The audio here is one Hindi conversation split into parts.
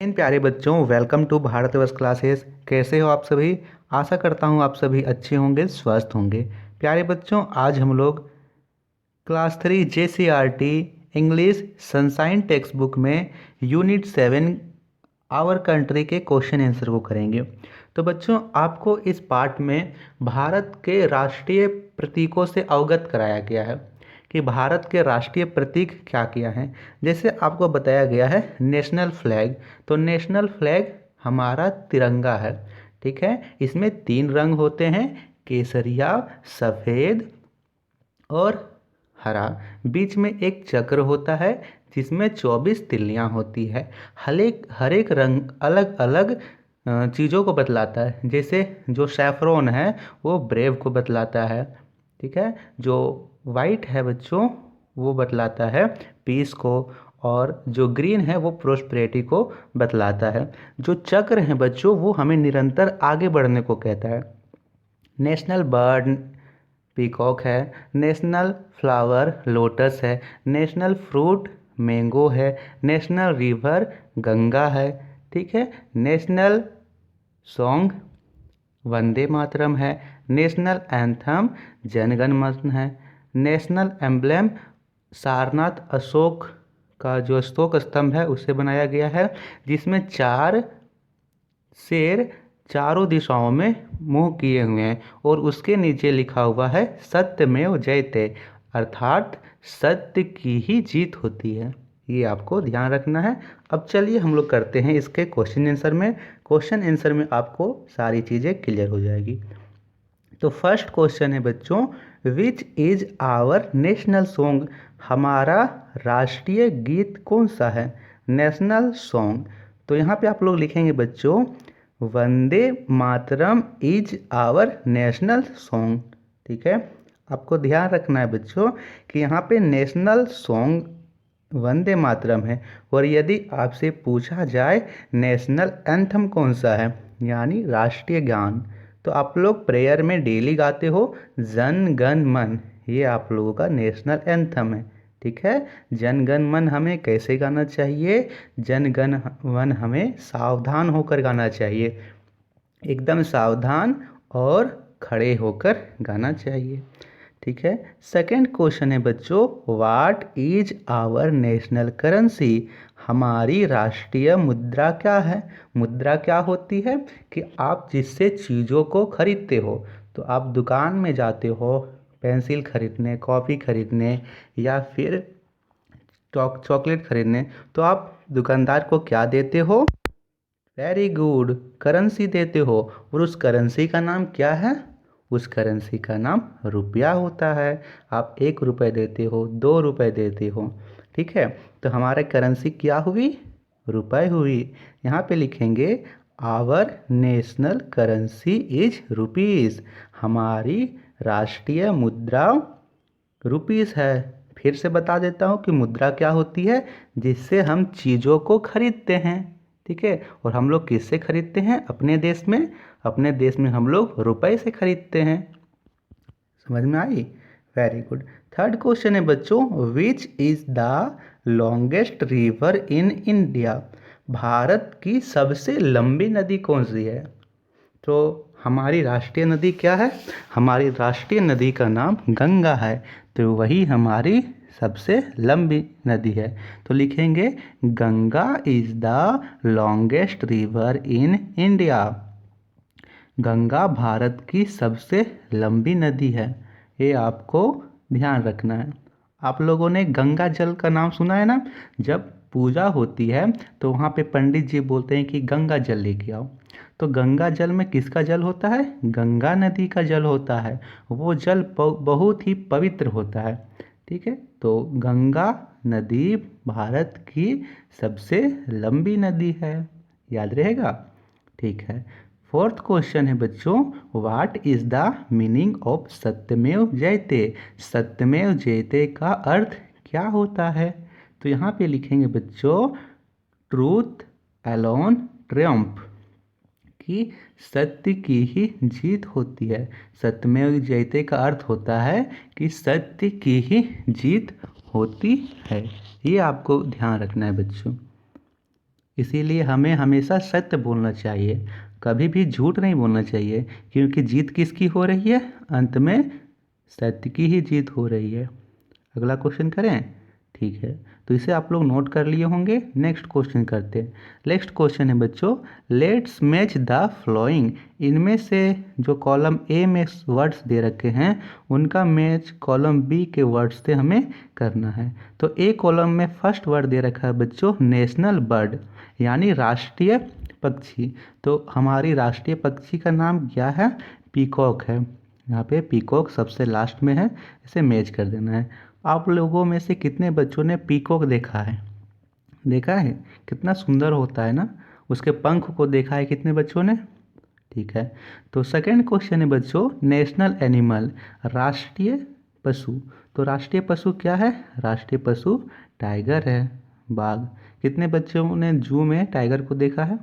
इन प्यारे बच्चों, वेलकम टू भारतवर्ष क्लासेस। कैसे हो आप सभी? आशा करता हूँ आप सभी अच्छे होंगे, स्वस्थ होंगे। प्यारे बच्चों, आज हम लोग class 3 JCRT English sunshine text book में यूनिट 7 आवर कंट्री के क्वेश्चन आंसर को करेंगे। तो बच्चों, आपको इस पार्ट में भारत के राष्ट्रीय प्रतीकों से अवगत कराया गया है कि भारत के राष्ट्रीय प्रतीक क्या क्या हैं। जैसे आपको बताया गया है नेशनल फ्लैग, तो नेशनल फ्लैग हमारा तिरंगा है। ठीक है, इसमें 3 रंग होते हैं, केसरिया, सफ़ेद और हरा। बीच में एक चक्र होता है जिसमें 24 तिल्लियाँ होती है। हर एक रंग अलग अलग चीज़ों को बतलाता है। जैसे जो सैफरॉन है वो ब्रेव को बतलाता है। ठीक है, जो वाइट है बच्चों वो बतलाता है पीस को, और जो ग्रीन है वो प्रोस्पेरिटी को बतलाता है। जो चक्र है बच्चों वो हमें निरंतर आगे बढ़ने को कहता है। नेशनल बर्ड पीकॉक है, नेशनल फ्लावर लोटस है, नेशनल फ्रूट मैंगो है, नेशनल रिवर गंगा है। ठीक है, नेशनल सॉन्ग वंदे मातरम है, नेशनल एंथम जनगण मन है, नेशनल एम्ब्लेम सारनाथ अशोक का जो अशोक स्तंभ है उससे बनाया गया है, जिसमें 4 शेर चारों दिशाओं में मुंह किए हुए हैं और उसके नीचे लिखा हुआ है सत्यमेव जयते, अर्थात सत्य की ही जीत होती है। ये आपको ध्यान रखना है। अब चलिए हम लोग करते हैं इसके क्वेश्चन आंसर में। क्वेश्चन आंसर में आपको सारी चीज़ें क्लियर हो जाएगी। तो फर्स्ट क्वेश्चन है बच्चों, which is our national song, हमारा राष्ट्रीय गीत कौन सा है? National song. तो यहाँ पे आप लोग लिखेंगे बच्चों, Vande Mataram is our national song. ठीक है, आपको ध्यान रखना है बच्चों कि यहाँ पे नेशनल सॉन्ग वंदे मातरम है, और यदि आपसे पूछा जाए नेशनल एंथम कौन सा है, यानी राष्ट्रीय गान, तो आप लोग प्रेयर में डेली गाते हो जन गण मन, ये आप लोगों का नेशनल एंथम है। ठीक है, जन गण मन हमें कैसे गाना चाहिए? जन गण मन हमें सावधान होकर गाना चाहिए, एकदम सावधान और खड़े होकर गाना चाहिए। ठीक है, सेकंड क्वेश्चन है बच्चों, what is our national currency, हमारी राष्ट्रीय मुद्रा क्या है? मुद्रा क्या होती है कि आप जिससे चीज़ों को खरीदते हो, तो आप दुकान में जाते हो पेंसिल खरीदने, कॉफ़ी खरीदने या फिर चॉकलेट खरीदने, तो आप दुकानदार को क्या देते हो? वेरी गुड, करेंसी देते हो। और उस करेंसी का नाम क्या है? उस करेंसी का नाम रुपया होता है। आप 1 रुपये देते हो, 2 रुपये देते हो। ठीक है, तो हमारा करेंसी क्या हुई? रुपये हुई। यहाँ पे लिखेंगे our national currency is rupees, हमारी राष्ट्रीय मुद्रा रुपीज़ है। फिर से बता देता हूँ कि मुद्रा क्या होती है, जिससे हम चीज़ों को खरीदते हैं। ठीक है, और हम लोग किससे खरीदते हैं? अपने देश में, अपने देश में हम लोग रुपए से खरीदते हैं। समझ में आई? Very good. थर्ड क्वेश्चन है बच्चों, which is the longest river in India, Bharat की सबसे लंबी नदी कौन सी है? तो हमारी राष्ट्रीय नदी क्या है? हमारी राष्ट्रीय नदी का नाम गंगा है, तो वही हमारी सबसे लंबी नदी है। तो लिखेंगे Ganga is the longest river in India, Ganga Bharat की सबसे लंबी नदी है। ये आपको ध्यान रखना है। आप लोगों ने गंगा जल का नाम सुना है ना? जब पूजा होती है तो वहाँ पे पंडित जी बोलते हैं कि गंगा जल लेके आओ। तो गंगा जल में किसका जल होता है? गंगा नदी का जल होता है। वो जल बहुत ही पवित्र होता है। ठीक है, तो गंगा नदी भारत की सबसे लंबी नदी है, याद रहेगा। ठीक है, फोर्थ क्वेश्चन है बच्चों, what is the meaning of सत्यमेव जयते, सत्यमेव जयते का अर्थ क्या होता है? तो यहाँ पे लिखेंगे बच्चों, ट्रूथ अलोन ट्रियम्फ, कि सत्य की ही जीत होती है। सत्यमेव जयते का अर्थ होता है कि सत्य की ही जीत होती है। ये आपको ध्यान रखना है बच्चों। इसीलिए हमें हमेशा सत्य बोलना चाहिए, कभी भी झूठ नहीं बोलना चाहिए, क्योंकि जीत किसकी हो रही है? अंत में सत्य की ही जीत हो रही है। अगला क्वेश्चन करें? ठीक है, तो इसे आप लोग नोट कर लिए होंगे। नेक्स्ट क्वेश्चन करते हैं। नेक्स्ट क्वेश्चन है बच्चों, लेट्स मैच द फ्लोइंग। इनमें से जो कॉलम ए में वर्ड्स दे रखे हैं उनका मैच कॉलम बी के वर्ड्स से हमें करना है। तो ए कॉलम में फर्स्ट वर्ड दे रखा है बच्चों नेशनल बर्ड, यानी राष्ट्रीय पक्षी। तो हमारी राष्ट्रीय पक्षी का नाम क्या है? पीकॉक है। यहाँ पे पीकॉक सबसे लास्ट में है, इसे मैच कर देना है। आप लोगों में से कितने बच्चों ने पीकॉक देखा है? देखा है? कितना सुंदर होता है ना। उसके पंख को देखा है कितने बच्चों ने? ठीक है, तो सेकंड क्वेश्चन है बच्चों, नेशनल एनिमल, राष्ट्रीय पशु। तो राष्ट्रीय पशु क्या है? राष्ट्रीय पशु टाइगर है, बाघ। कितने बच्चों ने जू में टाइगर को देखा है?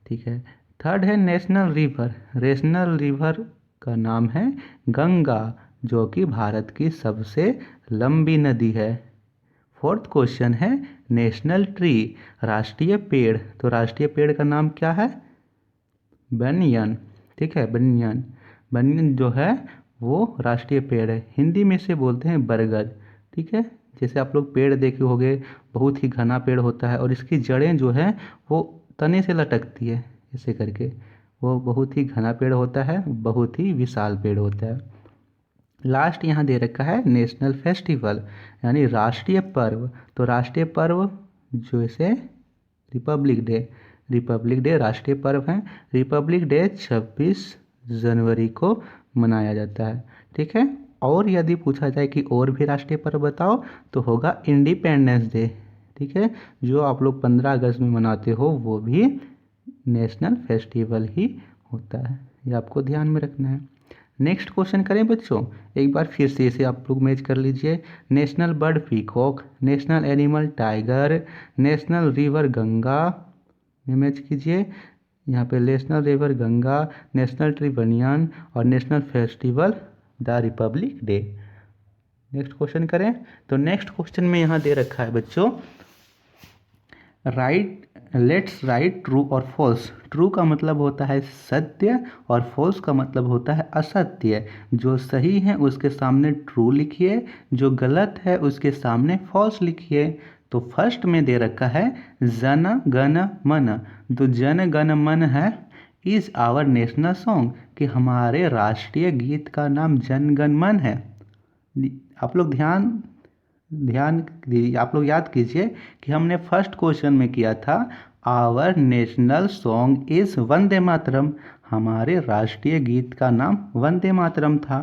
ठीक है। थर्ड है नेशनल रिवर। नेशनल रिवर का नाम है गंगा, जो कि भारत की सबसे लंबी नदी है। फोर्थ क्वेश्चन है नेशनल ट्री, राष्ट्रीय पेड़। तो राष्ट्रीय पेड़ का नाम क्या है? बनियन। ठीक है, बनियन। बनियन जो है वो राष्ट्रीय पेड़ है। हिंदी में से बोलते हैं बरगद। ठीक है, जैसे आप लोग पेड़ देखे होंगे, बहुत ही घना पेड़ होता है और इसकी जड़ें जो है वो तने से लटकती है ऐसे करके। वो बहुत ही घना पेड़ होता है, बहुत ही विशाल पेड़ होता है। लास्ट यहाँ दे रखा है नेशनल फेस्टिवल, यानी राष्ट्रीय पर्व। तो राष्ट्रीय पर्व जैसे रिपब्लिक डे। रिपब्लिक डे राष्ट्रीय पर्व है। रिपब्लिक डे 26 जनवरी को मनाया जाता है। ठीक है, और यदि पूछा जाए कि और भी राष्ट्रीय पर्व बताओ, तो होगा इंडिपेंडेंस डे। ठीक है, जो आप लोग 15 अगस्त में मनाते हो वो भी नेशनल फेस्टिवल ही होता है। ये आपको ध्यान में रखना है। नेक्स्ट क्वेश्चन करें बच्चों, एक बार फिर से इसे आप लोग मैच कर लीजिए। National bird peacock, national animal tiger, national river Ganga में मैच कीजिए। यहाँ पे national river Ganga, national tree बनियान और national festival the Republic day. Next question करें, तो नेक्स्ट क्वेश्चन में यहाँ दे रखा है बच्चों, राइट लेट्स राइट ट्रू और फॉल्स। ट्रू का मतलब होता है सत्य और फॉल्स का मतलब होता है असत्य। जो सही है उसके सामने ट्रू लिखिए, जो गलत है उसके सामने फॉल्स लिखिए। तो फर्स्ट में दे रखा है जन गण मन। तो जन गण मन है इज आवर नेशनल सॉन्ग, कि हमारे राष्ट्रीय गीत का नाम जन गण मन है। आप लोग ध्यान ध्यान दीजिए, आप लोग याद कीजिए कि हमने फर्स्ट क्वेश्चन में किया था our national song is Vande Mataram. हमारे राष्ट्रीय गीत का नाम वंदे मातरम था,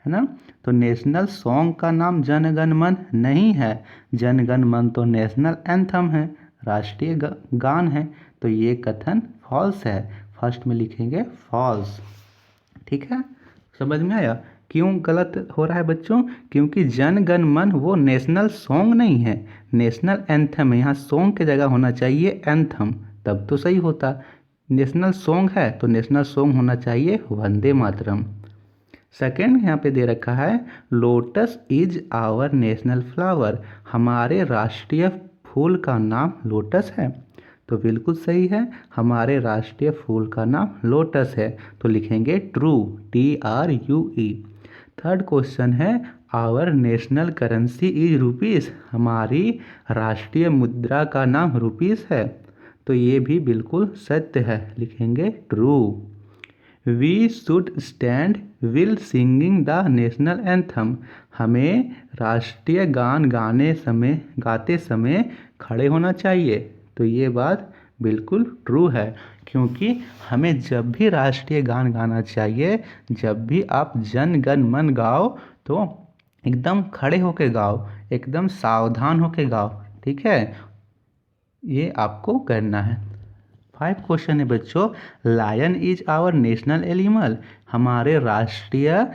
है ना। तो नेशनल सॉन्ग का नाम जन गण मन नहीं है। जन गण मन तो नेशनल एंथम है, राष्ट्रीय गान है। तो ये कथन फॉल्स है। फर्स्ट में लिखेंगे फॉल्स। ठीक है, समझ में आया क्यों गलत हो रहा है बच्चों? क्योंकि जन गण मन वो नेशनल सॉन्ग नहीं है, नेशनल एंथम है। यहाँ सॉन्ग की जगह होना चाहिए एंथम, तब तो सही होता। नेशनल सॉन्ग है तो नेशनल सॉन्ग होना चाहिए वंदे मातरम। सेकंड यहाँ पे दे रखा है lotus is our national flower. हमारे राष्ट्रीय फूल का नाम लोटस है। तो बिल्कुल सही है, हमारे राष्ट्रीय फूल का नाम लोटस है। तो लिखेंगे ट्रू, TRUE। थर्ड क्वेश्चन है our national currency is rupees. हमारी राष्ट्रीय मुद्रा का नाम रुपीस है। तो ये भी बिल्कुल सत्य है, लिखेंगे true. We should stand will singing the national anthem. हमें राष्ट्रीय गान गाते समय खड़े होना चाहिए। तो ये बात बिल्कुल ट्रू है, क्योंकि हमें जब भी राष्ट्रीय गान गाना चाहिए, जब भी आप जन गण मन गाओ तो एकदम खड़े होके गाओ, एकदम सावधान होके गाओ। ठीक है, ये आपको करना है। 5 क्वेश्चन है बच्चों, lion is our national animal. हमारे राष्ट्रीय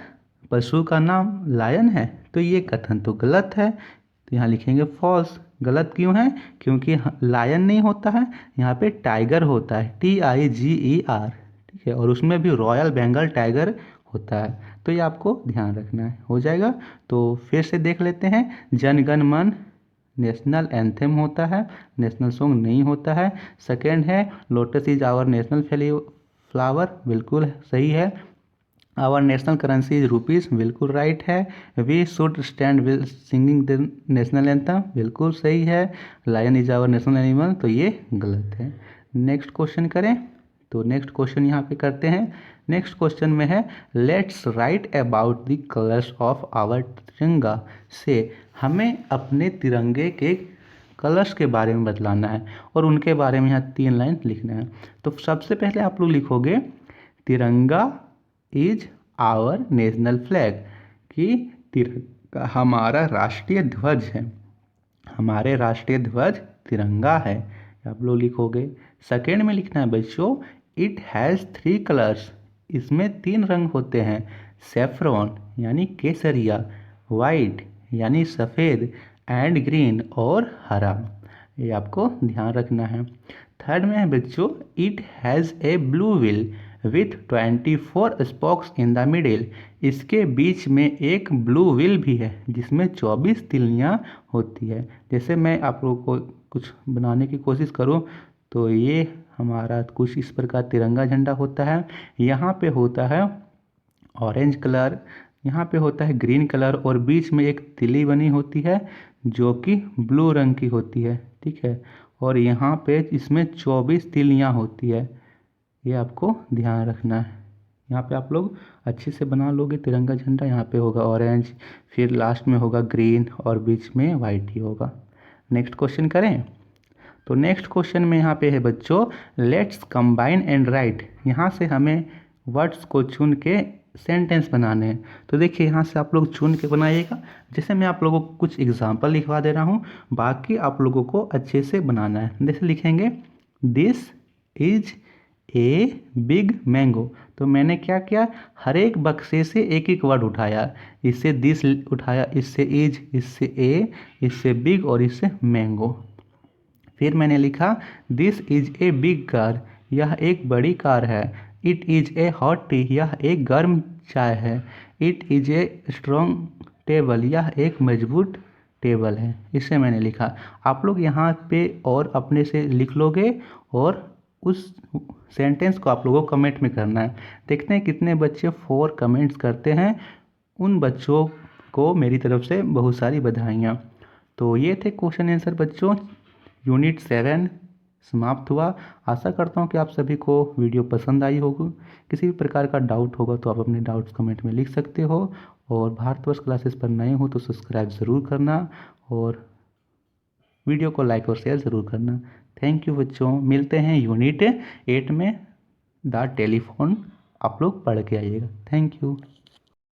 पशु का नाम लायन है। तो ये कथन तो गलत है, तो यहाँ लिखेंगे फॉल्स। गलत क्यों है? क्योंकि लायन नहीं होता है, यहाँ पे टाइगर होता है, TIGER। ठीक है, और उसमें भी रॉयल बंगाल टाइगर होता है। तो ये आपको ध्यान रखना है, हो जाएगा। तो फिर से देख लेते हैं, जन गण मन नेशनल एंथम होता है, नेशनल सॉन्ग नहीं होता है। सेकेंड है lotus is our national flower, बिल्कुल सही है। Our national currency is rupees, बिल्कुल राइट है। We should stand will singing the national anthem, बिल्कुल सही है। Lion is our national animal, तो ये गलत है। नेक्स्ट क्वेश्चन करें, तो नेक्स्ट क्वेश्चन यहाँ पे करते हैं। नेक्स्ट क्वेश्चन में है let's write about the colours of our tiranga, से हमें अपने तिरंगे के कलर्स के बारे में बतलाना है और उनके बारे में यहाँ 3 लाइन लिखना है। तो सबसे पहले आप लोग लिखोगे तिरंगा इज आवर नेशनल फ्लैग, कि तिरंगा हमारा राष्ट्रीय ध्वज है, हमारे राष्ट्रीय ध्वज तिरंगा है, आप लोग लिखोगे। सेकेंड में लिखना है बच्चों इट हैज़ 3 कलर्स, इसमें 3 रंग होते हैं, सेफ्रॉन यानी केसरिया, वाइट यानी सफ़ेद, एंड ग्रीन और हरा, ये आपको ध्यान रखना है। थर्ड में है बच्चों it has a blue wheel with 24 spokes in the middle, इसके बीच में एक ब्लू व्हील भी है जिसमें 24 तिल्लियाँ होती है। जैसे मैं आप लोगों को कुछ बनाने की कोशिश करूं तो ये हमारा कुछ इस प्रकार तिरंगा झंडा होता है। यहाँ पे होता है ऑरेंज कलर, यहाँ पे होता है ग्रीन कलर और बीच में एक तिली बनी होती है जो कि ब्लू रंग की होती है, ठीक है। और यहाँ पे इसमें 24 तिलियाँ होती है, ये आपको ध्यान रखना है। यहाँ पे आप लोग अच्छे से बना लोगे तिरंगा झंडा, यहाँ पे होगा ऑरेंज, फिर लास्ट में होगा ग्रीन और बीच में वाइट ही होगा। नेक्स्ट क्वेश्चन करें, तो नेक्स्ट क्वेश्चन में यहाँ पे है बच्चों लेट्स कंबाइन एंड राइट, यहाँ से हमें वर्ड्स को चुन के सेंटेंस बनाने हैं। तो देखिए यहाँ से आप लोग चुन के बनाइएगा, जैसे मैं आप लोगों को कुछ एग्जांपल लिखवा दे रहा हूँ, बाकी आप लोगों को अच्छे से बनाना है। जैसे लिखेंगे this is a big mango, तो मैंने क्या किया हर एक बक्से से एक एक वर्ड उठाया, इससे दिस उठाया, इससे इज, इससे ए, इससे बिग और इससे मैंगो। फिर मैंने लिखा this is a big car, यह एक बड़ी कार है। It is a hot T, यह एक गर्म चाय है। It is a strong table, यह एक मजबूत टेबल है। इससे मैंने लिखा, आप लोग यहाँ पे और अपने से लिख लोगे और उस सेंटेंस को आप लोगों को कमेंट में करना है। देखते हैं कितने बच्चे 4 कमेंट्स करते हैं, उन बच्चों को मेरी तरफ से बहुत सारी बधाइयाँ। तो ये थे क्वेश्चन आंसर बच्चों, यूनिट 7 समाप्त हुआ। आशा करता हूँ कि आप सभी को वीडियो पसंद आई होगी। किसी भी प्रकार का डाउट होगा तो आप अपने डाउट्स कमेंट में लिख सकते हो, और भारतवर्ष क्लासेस पर नए हो तो सब्सक्राइब ज़रूर करना और वीडियो को लाइक और शेयर ज़रूर करना। थैंक यू बच्चों, मिलते हैं यूनिट 8 में। द टेलीफोन आप लोग पढ़ के आइएगा। Thank you.